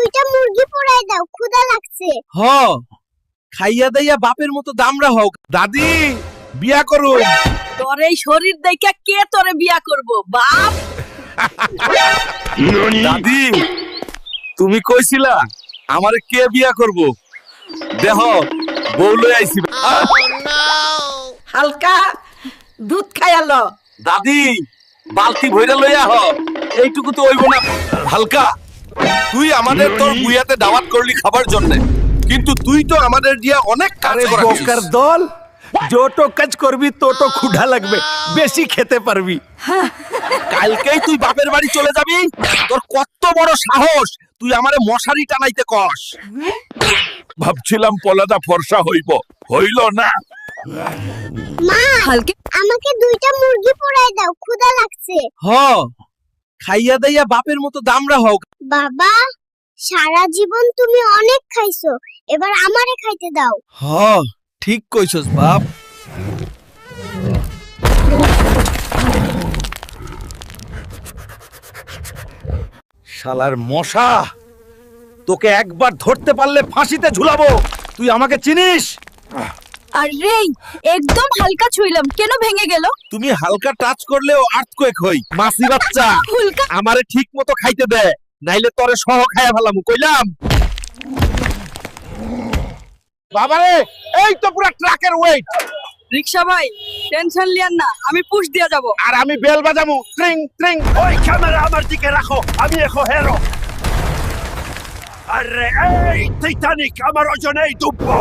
দুইটা মুরগি পোড়ায় দাও, ক্ষুধা লাগছে। হ খাইয়া দাইয়া বাপের মতো দামরা হোক। দাদি বিয়া করুন। তোর এই শরীর দেখে কে তোরে বিয়া করব বাপ? দাদি তুমি কইছিলা আমারে কে বিয়া করব? দেহ বউ লই আইছি। হালকা দুধ খাইয়ালো। দাদি বালতি ভইরা লইয়া হ, এইটুকু তো হইব না। হালকা তুই আমাদের তোর বুয়াতে দাওয়াত করলি খাবার জন্য, কিন্তু তুই তো আমাদের দিয়া অনেক কাজ করাছিস। বোকার দল, যত কাজ করবি তত ক্ষুধা লাগবে, বেশি খেতে পারবি। কালকেই তুই বাপের বাড়ি চলে যাবি? তোর কত বড় সাহস, তুই আমারে মশারি টানাইতে কস? ভাবছিলাম পলাদা ফর্সা হইব, হইল না। মা, হালকা আমাকে দুইটা মুরগি পোড়ায় দাও, ক্ষুধা লাগছে। হ খাইয়া দাইয়া বাপের মতো দামরা হোক। বাবা, সারা জীবন তুমি অনেক খাইছো, এবার আমারে খাইতে দাও। হ ঠিক কইছস বাপ। শালার মশা, তোকে একবার ধরতে পারলে ফাঁসিতে ঝুলাবো। তুই আমাকে চিনিস? আরে একদম হালকা ছুইলাম, কেন ভেঙে গেল? তুমি হালকা টাচ করলেও আর্থকোয়েক হই। মাসি বাচ্চা হুলকা আমারে ঠিক মতো খাইতে দে, নাইলে তরে সহ খাইয়া ফেলামু, কইলাম। বাবারে এই তো পুরো ট্রাকের ওয়েট। রিকশা ভাই টেনশন লিয়ান না, আমি পুশ দিয়া যাব। আর আমি বেল বাজামু, ট্রিং ট্রিং। ওই ক্যামেরা আমার দিকে রাখো, আমি এখন হেরো। আরে এই টাইটানিক আমার ওজনেই ডুববো।